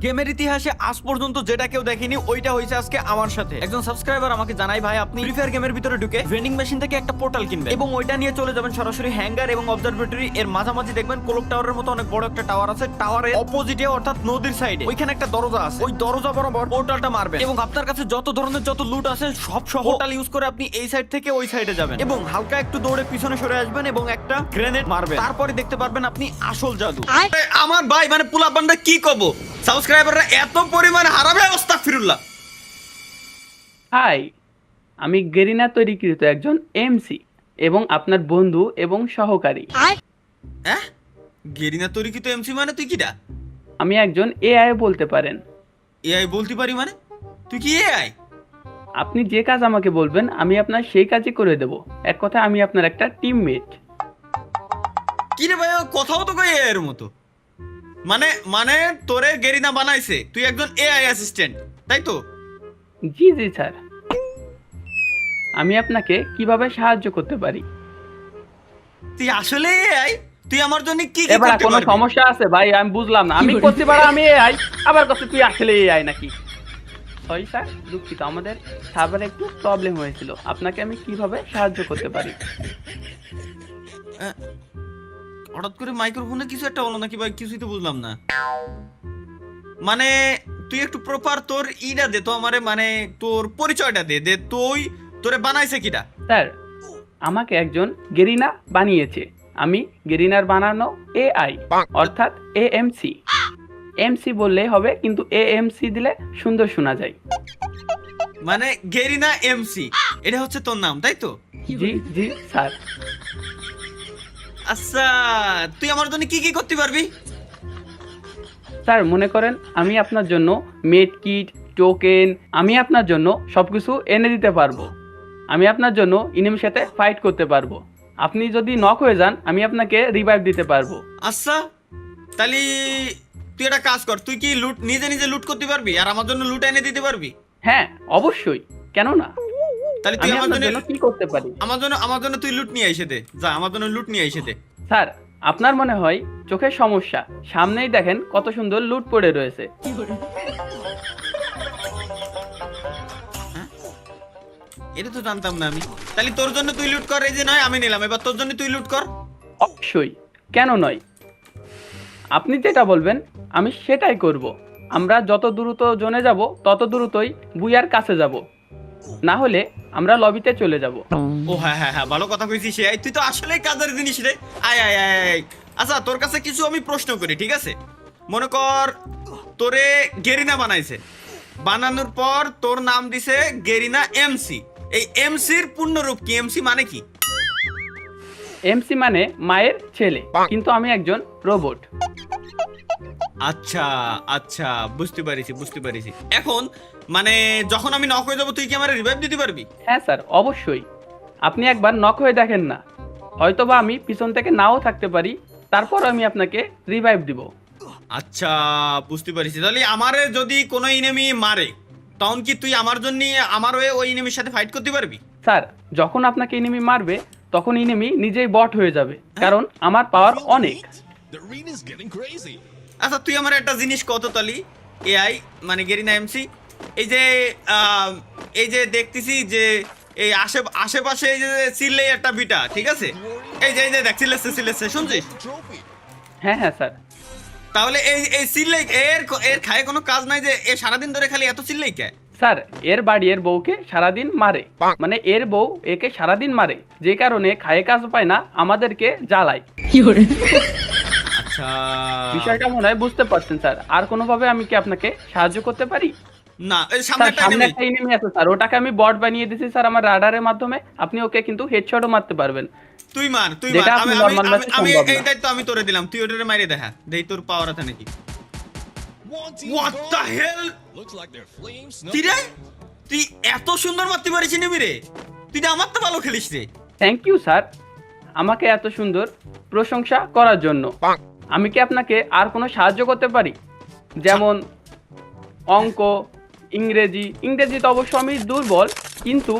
গেমের ইতিহাসে আজ পর্যন্ত যেটা কেউ দেখেনি ওইটা হয়েছে আজকে আমার সাথে। একজন সাবস্ক্রাইবার আমাকে জানাই, ভাই আপনি ফ্রি ফায়ার গেমের ভিতরে ঢুকে ভেন্ডিং মেশিন থেকে একটা পোর্টাল কিনবেন এবং ওইটা নিয়ে চলে যাবেন সরাসরি হ্যাঙ্গার এবং অবজারভেটরি এর মাঝামাঝি দেখবেন ক্লক টাওয়ারের মতো অনেক বড় একটা টাওয়ার আছে। টাওয়ারের অপোজিটে অর্থাৎ নদীর সাইডে ওইখানে একটা দরজা আছে, ওই দরজা বরাবর পোর্টালটা মারবেন এবং আপনার কাছে যত ধরনের যত লুট আছে সব সহ পোর্টাল ইউজ করে আপনি এই সাইড থেকে ওই সাইডে যাবেন এবং হালকা একটু দৌড়ে পিছনে সরে আসবেন এবং একটা গ্রেনেড মারবেন। তারপরে দেখতে পারবেন আপনি আসল জাদু। আমার ভাই মানে পুলা বান্ডা কি কব, সাবস্ক্রাইবাররা এত পরিমাণ হারাবে আস্তাগফিরুল্লাহ। হাই, আমি গেরিনা তৈরিকৃত একজন এমসি এবং আপনার বন্ধু এবং সহকারী। হ্যাঁ, গেরিনা তৈরিকৃত এমসি মানে তুই কিটা? আমি একজন এআই বলতে পারেন। এআই বলতে পারি মানে? তুই কি এআই? আপনি যে কাজ আমাকে বলবেন আমি আপনার সেই কাজই করে দেব। এক কথায় আমি আপনার একটা টিমমেট। কি রে ভাই, কথাও তো কই এর মতো। মানে মানে তোরে গেরিনা বানাইছে, তুই একজন এআই অ্যাসিস্ট্যান্ট, তাই তো? জি জি স্যার। আমি আপনাকে কিভাবে সাহায্য করতে পারি? তুই আসলে এআই? তুই আমার জন্য কি কি এবার করতে কোনো পারবি? সমস্যা আছে ভাই? আমি বুঝলাম না। আমি করতে পারা আমি এআই, আবার কথা তুই আসলে এআই নাকি? সরি স্যার, দুঃখিত, আমাদের সার্ভারে একটু প্রবলেম হয়েছিল। আপনাকে আমি কিভাবে সাহায্য করতে পারি? হঠাৎ করে মাইক্রোফোনে কিছু একটা হলো নাকি ভাই, কিছুই তো বুঝলাম না। মানে তুই একটু প্রপার তোর ইটা দে তো আমারে, মানে তোর পরিচয়টা দে দে তোরে বানাইছে কিটা? স্যার, আমাকে একজন গেরিনা বানিয়েছে। আমি গেরিনার বানানো এআই, অর্থাৎ এএমসি। এমসি বললেই হবে, কিন্তু এএমসি দিলে সুন্দর শোনা যায়। মানে গেরিনা এমসি, এটা হচ্ছে তোর নাম, তাই তো? জি জি স্যার। আচ্ছা, তুই আমার জন্য কি কি করতে পারবি? স্যার মনে করেন আমি আপনার জন্য মেড কিট, টোকেন, আমি আপনার জন্য সবকিছু এনে দিতে পারবো। আমি আপনার জন্য ইনিমির সাথে ফাইট করতে পারবো। আপনি যদি নক হয়ে যান আমি আপনাকে রিভাইভ দিতে পারবো। আচ্ছা, তাহলে তুই একটা কাজ কর, তুই কি লুট নিজে নিজে লুট করতে পারবি আর আমার জন্য লুট এনে দিতে পারবি? হ্যাঁ অবশ্যই, কেন না? তাহলে তুই আমি আমার আপনার জন্য জন্য কি করতে পারি? আমার জন্য তুই লুট নিয়ে এসে দে, যা আমার জন্য লুট নিয়ে এসে দে। স্যার, আপনার মনে হয় চোখের সমস্যা। সামনেই দেখেন কত সুন্দর লুট পড়ে রয়েছে। এটা তো জানতাম না আমি। তাহলে তোর জন্য তুই লুট কর, এই যে নয় আমি নিলাম, এবার তোর জন্য তুই লুট কর। অবশ্যই, কেন নয়? আপনি যেটা বলবেন আমি সেটাই করব। আমরা যত দ্রুত জোনে যাব তত দ্রুতই বুয়ার কাছে যাব, না হলে আমরা লবিতে চলে যাব। ও হ্যাঁ হ্যাঁ হ্যাঁ, ভালো কথা কইছিস। এই তুই তো আসলেই কাজের জিনিস রে। আয় আয় আয় আয়। আচ্ছা, তোর কাছে কিছু আমি প্রশ্ন করি, ঠিক আছে? মনে কর তোরে গেরিনা বানাইছে, বানানোর পর তোর নাম দিছে গেরিনা এমসি। এই এমসির পূর্ণরূপ কি? এমসি মানে কি? এমসি মানে মায়ের ছেলে, কিন্তু আমি একজন রোবট। আচ্ছা আচ্ছা, বুঝতে পারিছি বুঝতে পারিছি। এখন মানে যখন আমি নক হয়ে যাবো তুই কি আমার রিভাইভ দিতে পারবি? হ্যাঁ স্যার, অবশ্যই। আপনি একবার নক হয়ে দেখেন না, হয়তোবা আমি পিছন থেকে নাও থাকতে পারি, তারপর আমি আপনাকে রিভাইভ দিব। আচ্ছা, বুঝতে পারিছি। তাহলে আমারে যদি কোনো এনিমি মারে তখন কি তুই আমার জন্য আমার হয়ে ওই এনিমির সাথে ফাইট করতে পারবি? স্যার, যখন আপনাকে এনিমি মারবে তখন এনিমি নিজেই বট হয়ে যাবে, কারণ আমার পাওয়ার অনেক। আচ্ছা, তুই আমার একটা জিনিস কত তালি এআই মানে গেরিনা এমসি, এই যে এই যে দেখতেছি যে এই আশেপাশে এই যে চিল্লে একটা বিটা, ঠিক আছে? এই যে দেখ চিল্লেছে শুনছিস? হ্যাঁ হ্যাঁ স্যার। তাহলে এই চিল্লাই এর খায় কোনো কাজ নাই যে এ সারাদিন ধরে খালি এত চিল্লাই কে? স্যার, এর বাড়ি এর বউকে সারাদিন মারে, মানে এর বউ একে সারাদিন মারে, যে কারণে খায়ে কাজ পায় না, আমাদেরকে জ্বালায়। আচ্ছা, বিষয়টা মনে হয় বুঝতে পারছেন স্যার। আর কোনোভাবে আমি কি আপনাকে সাহায্য করতে পারি? না এই স্যার, সামনে সামনে একটা এনিমি আছে স্যার, ওটাকে আমি বট বানিয়ে দিয়েছি স্যার আমার রাডারের মাধ্যমে। আপনি ওকে কিন্তু হেডশটও মারতে পারবেন। তুই মার যেটা আমি আপনি আমি normal match এ আমি সম্ভব না। এই দায়িত্ব আমি তোরে দিলাম, তুই ওটারে মাইরে দেখা দেই তোর পাওয়ার আছে নাকি। What the hell? কি রে, তুই এত সুন্দর মারতে পারিস নিবি রে? তুই তো আমার তো ভালো খেলিস রে। থ্যাংক ইউ স্যার, আমাকে এত সুন্দর প্রশংসা করার জন্য। আমি কি আপনাকে আর কোনো সাহায্য করতে পারি? যেমন অঙ্ক, ইংরেজি তো অবশ্য আমি দুর্বল, কিন্তু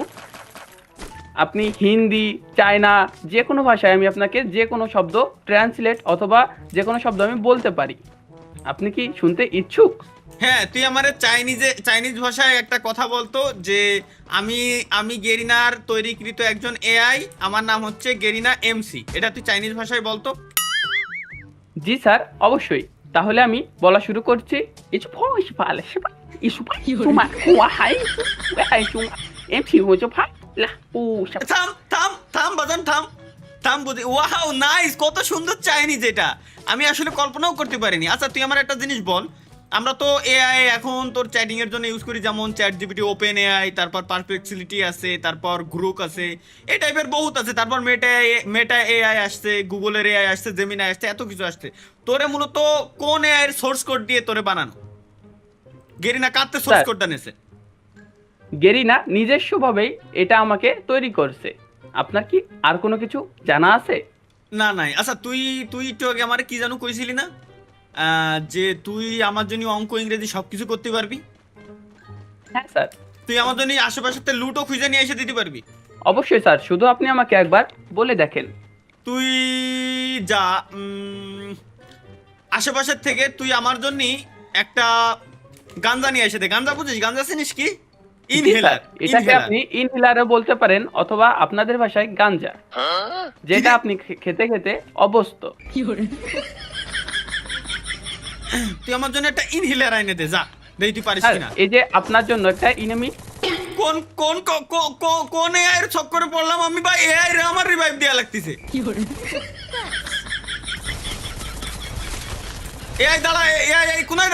আপনি হিন্দি, চায়না, যে কোনো ভাষায় আমি আপনাকে যে কোনো শব্দ ট্রান্সলেট অথবা যে কোনো শব্দ আমি বলতে পারি। আপনি কি শুনতে ইচ্ছুক? হ্যাঁ, তুই আমার চাইনিজ ভাষায় একটা কথা বলতো যে আমি আমি গেরিনার তৈরিকৃত একজন এআই, আমার নাম হচ্ছে গেরিনা এমসি, এটা তুই চাইনিজ ভাষায় বলতো। জি স্যার, অবশ্যই। তাহলে আমি বলা শুরু করছি। ইস ফস ফালে সেবা ইসু পা সুমা হুয়া হাই হাই সুমা এমসি হচ্ছে ফা লা ও সব। থাম থাম থাম বাজান, থাম থাম বুঝি। ওয়াও নাইস, কত সুন্দর চাইনিজ এটা, আমি আসলে কল্পনাও করতে পারিনি। আচ্ছা তুই আমার একটা জিনিস বল, আমরা তো এআই এখন তোর চ্যাটিং এর জন্য ইউজ করি, যেমন চ্যাট জিপিটি, ওপেন এআই, তারপর পারপ্লেক্সিলিটি আছে, তারপর গ্রোক আছে, এই টাইপের বহুত আছে, তারপর মেটা এআই আসছে, গুগলের এআই আসছে, জেমিনাই আসছে, এত কিছু আসছে। তোরে মূলত কোন এআই এর সোর্স কোড দিয়ে তোরে বানানো? গেরিনা কাতে সোর্স স্যার, কোডটা নেছে? গেরিনা নিজস্বভাবেই এটা আমাকে তৈরি করছে। আপনার কি আর কোনো কিছু জানা আছে? না নাই। আচ্ছা তুই তুই একটু আগে আমার কি জানো কইছিলি না, যে তুই আমার জন্য অঙ্ক ইংরেজি সবকিছু করতে পারবি, হ্যাঁ স্যার, তুই আমার জন্য আশেপাশে লুটও খুঁজে নিয়ে এসে দিতে পারবি। অবশ্যই স্যার, শুধু আপনি আমাকে একবার বলে দেখেন। তুই যা, আশেপাশের থেকে তুই আমার জন্য একটা গাঞ্জা নিয়ে এসে দে। গাঞ্জা বুঝিস? গাঞ্জা চিনিস কি? জি স্যার, ইনহেলার, এটাকে ইনহেলার। আপনি ইনহেলারও বলতে পারেন, অথবা আপনাদের ভাষায় গাঞ্জা, যেটা আপনি খেতে খেতে অভ্যস্ত। তুই আমার জন্য একটা ইনহেলার এনে দে, যা দেখি তুই পারিস স্যার, কিনা। এই যে আপনার জন্য একটা ইনেমি। কোন কোন কোন এআই এর চক্করে পড়লাম আমি ভাই? এআই রে আমার রিভাইভ দেয়া লাগতেছে। এআই দাঁড়া, এআই এই কোনায়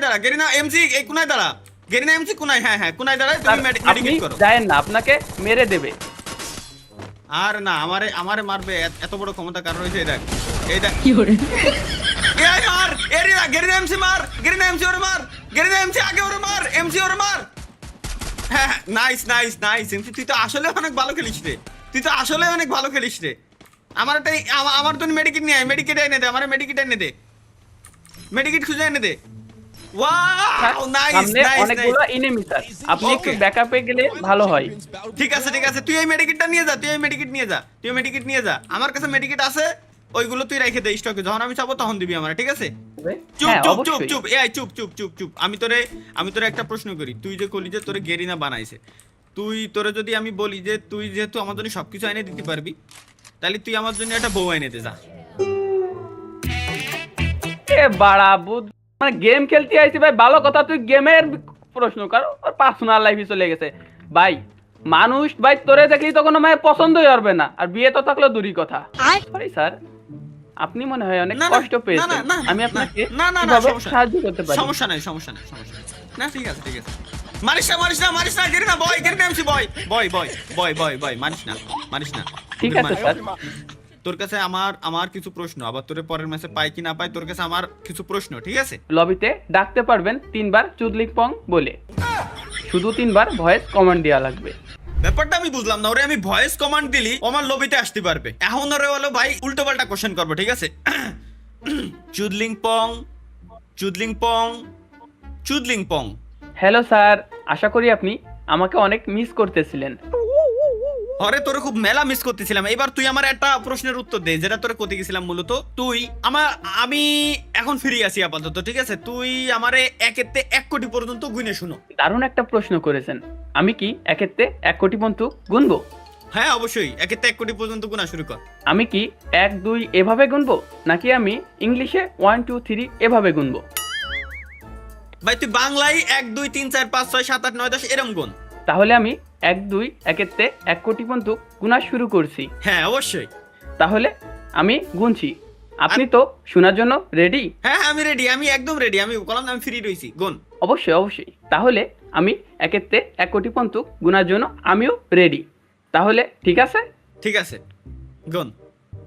দাঁড়া গেরিনা এমসি, এই কোনায় দাঁড়া গেরিনা এমসি, কোনায়, হ্যাঁ হ্যাঁ কোনায় দাঁড়ায়, তুমি আপনি মেডিকেট করো। যায়েন না, আপনাকে মেরে দেবে। আর না, আমারে মারবে, এত বড় ক্ষমতা কার রয়েছে? এই দেখ, এই দেখ। এআই মার, এরিনা গেরিনা এমসি মার, গেরিনা এমসি ওরে মার, গেরিনা এমসি আগে ওরে মার, এমসি ওরে মার। হ্যাঁ নাইস নাইস নাইস এমসি, তুই তো আসলে অনেক ভালো খেলিস রে, তুই তো আসলে অনেক ভালো খেলিস রে। আমার একটা আমার তো মেডিকেট নিয়ে আয়, মেডিকেট এনে দে, আমার মেডিকেট এনে দে, মেডিকেট খুঁজে এনে দে। ওয়াও নাইস সামনে নাইস অনেকগুলো নাইস। এনিমি স্যার, আপনি একটু Okay. ব্যাকআপে গেলে ভালো হয়। ঠিক আছে ঠিক আছে, তুই এই মেডিকেটটা নিয়ে যা, তুই এই মেডিকেট নিয়ে যা, তুই মেডিকেট নিয়ে যা, আমার কাছে মেডিকেট আছে, ওইগুলো তুই রেখে দে স্টকে, যখন আমি চাবো তখন দিবি আমার, ঠিক আছে? চুপ হ্যাঁ, চুপ চুপ অবশ্যই। চুপ এআই চুপ চুপ চুপ চুপ। আমি তোরে একটা প্রশ্ন করি, তুই যে কলি যে তোরে গেরিনা বানাইছে, তোরে যদি আমি বলি যে তুই যেহেতু আমার জন্য সবকিছু এনে দিতে পারবি, তাহলে তুই আমার জন্য একটা বউ এনে দে, যা। এ বাড়া বুধ, মানে গেম খেলতে আইছি ভাই, ভালো কথা, তুই গেমের প্রশ্ন কর, ওর পার্সোনাল লাইফে চলে গেছে ভাই। মানুষ ভাই তোরে দেখলেই তো কোনো মায়ের পছন্দই হবে না, আর বিয়ে তো থাকলে দূরই কথা। সরি স্যার, আপনি মনে হয় অনেক না, না, কষ্ট পেয়েছেন। না, না, না, আমি না, আপনাকে না, না, না, কিভাবে সমস্যা নেই। সাহায্য করতে পারি? সমস্যা নাই সমস্যা নাই সমস্যা নাই। না ঠিক আছে ঠিক আছে, মারিস না মারিস না মারিস না গেরিনা বয়, গেরিনা এমসি বয় বয় বয় বয় বয় বয়, মারিস না মারিস না। ঠিক আছে স্যার। তোর কাছে আমার কিছু প্রশ্ন, আবার তোর পরের ম্যাচে পাই কি না পাই, তোর কাছে আমার কিছু প্রশ্ন, ঠিক আছে? লবিতে ডাকতে পারবেন 3 বার চুদলিক পং বলে, শুধু 3 বার ভয়েস কমান্ড দেওয়া লাগবে। ব্যাপারটা আমি বুঝলাম না, ওরে আমি ভয়েস কমান্ড দিলি আমার লবিতে আসতে পারবে, এখন ওরে হলো ভাই উল্টো পাল্টা কোশ্চেন করবো, ঠিক আছে? চুদলিং পং, চুদলিং পং, চুদলিং পং। হ্যালো স্যার, আশা করি আপনি আমাকে অনেক মিস করতেছিলেন। আরে তোরে খুব মেলা মিস করতেছিলাম। এবার তুই আমার একটা প্রশ্নের উত্তর দে, যেটা তোরে করতে গেছিলাম মূলত। আমি এখন ফ্রি আছি আপাতত, ঠিক আছে? তুই আমারে 1 কোটি পর্যন্ত গুনে শুনো। দারুণ একটা প্রশ্ন করেছেন। আমি কি 1 কোটি পর্যন্ত গুনবো? হ্যাঁ অবশ্যই, 1 কোটি পর্যন্ত গুনা শুরু কর। আমি কি 1 2 এভাবে গুনবো, নাকি আমি ইংলিশে 1 2 3 এভাবে গুনবো? ভাই তুই বাংলায় 1 2 3 4 5 6 7 8 9 10 এরম গুন। তাহলে আমি 1 2 1 কোটি পর্যন্ত গুনা শুরু করছি। হ্যাঁ অবশ্যই। তাহলে আমি গুনছি, আপনি তো শোনার জন্য রেডি? হ্যাঁ আমি রেডি, আমি একদম রেডি, আমি বললাম না আমি ফ্রি রইছি, গুন। অবশ্যই অবশ্যই। তাহলে আমি 1 কোটি পর্যন্ত গুনার জন্য আমিও রেডি। তাহলে ঠিক আছে? ঠিক আছে, গুন।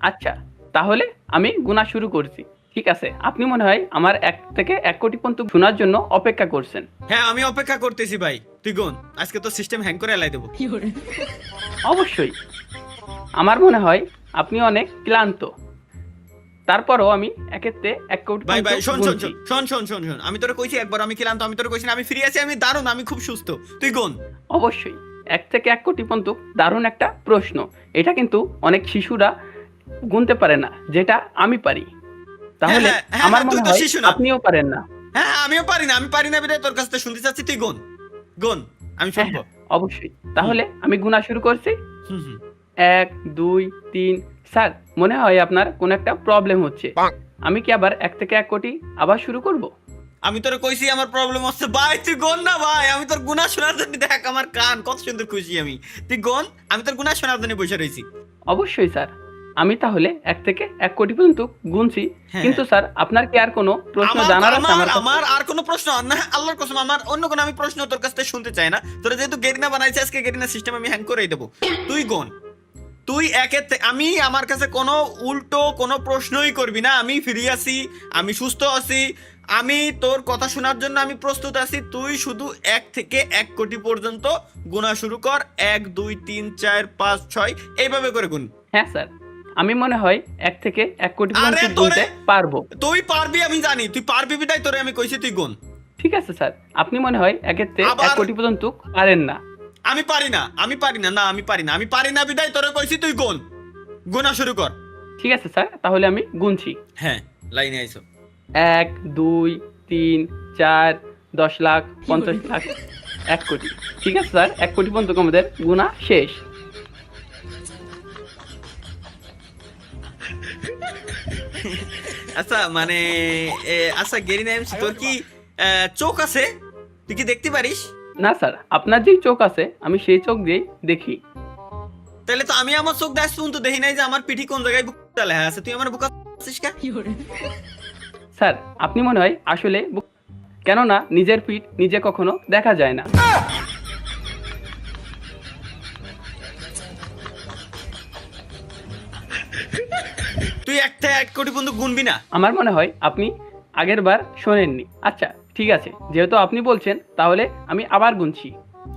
আচ্ছা, তাহলে আমি গুনা শুরু করছি। ঠিক আছে, আপনি মনে হয় আমার 1 কোটি পর্যন্ত শোনার জন্য অপেক্ষা করছেন। হ্যাঁ আমি অপেক্ষা করতেছি ভাই, তুই গুন, আজকে তো সিস্টেম হ্যাং করে এলাই দেবো। অবশ্যই। আমার মনে হয় আপনি অনেক ক্লান্ত, তারপরও আমি 1 কোটি ভাই ভাই শোন শোন গুনছি। শোন শোন শোন শোন, আমি তোরে কইছি একবার আমি ক্লান্ত, আমি তোরে কইছি না আমি ফ্রি আছি, আমি দারুণ, আমি খুব সুস্থ, তুই গুন। অবশ্যই 1 কোটি পর্যন্ত দারুণ একটা প্রশ্ন। এটা কিন্তু অনেক শিশুরা গুনতে পারে না, যেটা আমি পারি। তাহলে হ্যাঁ, হ্যাঁ, আমার তুই মনে তো হয় শিশু না। আপনিও পারেন না। হ্যাঁ আমিও পারি না, বিধায় তোর কাছ থেকে শুনতে চাচ্ছি, তুই গুন গুন, আমি হ্যাঁ শুনবো। হ্যাঁ, অবশ্যই। তাহলে আমি গুণা শুরু করছি। হুম হুম। 1 2 3। স্যার, মনে হয় আপনার কোনো একটা প্রবলেম হচ্ছে। আমি কি আবার 1 থেকে 1 কোটি আবার শুরু করব? আমি তোর কইছি আমার প্রবলেম হচ্ছে ভাই, তুই গোন না ভাই, আমি তোর গুনাহ শোনার জন্য দেখ আমার কান কত সুন্দর খুশি আমি, তুই গোন, আমি তোর গুনাহ শোনার জন্য বসে রইছি। অবশ্যই স্যার। আমি তাহলে 1 থেকে 1 কোটি পর্যন্ত গুনছি। হ্যাঁ, কিন্তু স্যার, আপনার কি আর কোনো প্রশ্ন আমার জানার আছে আমার আমার কাছে? আমার আর কোনো প্রশ্ন না, আল্লাহর কসম আমার অন্য কোনো আমি প্রশ্ন তোর কাছ থেকে শুনতে চাই না। তোরা যেহেতু গেরিনা বানাইছে, আজকে গেরিনা সিস্টেম আমি হ্যাং করেই দেবো। তুই গোন, তুই একের থেকে, আমি আমার কাছে কোনো উল্টো কোনো প্রশ্নই করবি না, আমি ফ্রি আছি, আমি সুস্থ আছি, আমি তোর কথা শোনার জন্য আমি প্রস্তুত আছি। তুই শুধু 1 থেকে 1 কোটি পর্যন্ত গোনা শুরু কর, 1 2 3 4 5 6 এইভাবে করে গুন। হ্যাঁ স্যার, আমি মনে হয় 1 থেকে 1 কোটি আরে পর্যন্ত তোরে, গুনতে পারবো। তুই পারবি আমি জানি, তুই পারবি বিদায় তোরে আমি কইছি তুই গুন। ঠিক আছে স্যার, আপনি মনে হয় 1 থেকে 1 আবার- কোটি পর্যন্ত পারেন না। আমি পারি না, আমি পারি না, না আমি পারি না, আমি পারি না বিদায় তোরে কইছি তুই গুন, গোনা শুরু কর। ঠিক আছে স্যার, তাহলে আমি গুনছি। হ্যাঁ, লাইনে আইছো। 1 2 3 4 10 লাখ 50 লাখ 1 কোটি। ঠিক আছে স্যার, 1 কোটি পর্যন্ত আমাদের গুণা শেষ। আচ্ছা মানে আচ্ছা গেরিনা এমসি, তোর কি চোখ আছে? তুই কি দেখতে পারিস? না স্যার, আপনার যেই চোখ আছে আমি সেই চোখ দিয়েই দেখি। তাহলে তো আমি আমার চোখ দেখ শুন তো দেখি নাই যে আমার পিঠি কোন জায়গায় বুকটা লেখা আছে, তুই আমার বুকা আছিস কা? স্যার, আপনি মনে হয় আসলে কেননা নিজের পিঠ নিজে কখনো দেখা যায় না। তুই 1 থেকে 1 কোটি পর্যন্ত গুনবি না? আমার মনে হয় আপনি আগের বার শোনেননি। আচ্ছা ঠিক আছে, যেহেতু আপনি বলছেন তাহলে আমি আবার গুনছি।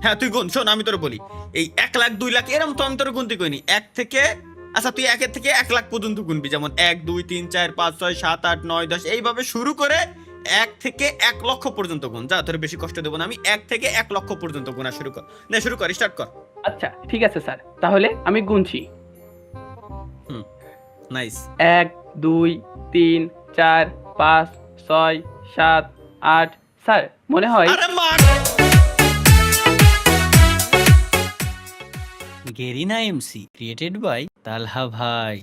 হ্যাঁ তুই গুন, শোন আমি তোর বলি, এই 1 লাখ 2 লাখ এরকম তো আমি তোর গুনতে কইনি। 1 থেকে, আচ্ছা তুই 1 থেকে 1 লাখ পর্যন্ত গুনবি, যেমন 1 2 3 4 5 6 7 8 9 10 এইভাবে শুরু করে 1 থেকে 1 লক্ষ পর্যন্ত গুন। যা তোর বেশি কষ্ট দেবো না আমি, 1 থেকে 1 লক্ষ পর্যন্ত গোনা শুরু কর। না শুরু কর, স্টার্ট কর। আচ্ছা ঠিক আছে স্যার, তাহলে আমি গুনছি। নাইস। 1 2 3 4 5 6 7 8। স্যার, মনে হয় আরে মার। গেরিনা এমসি ক্রিয়েটেড বাই তালহা ভাই।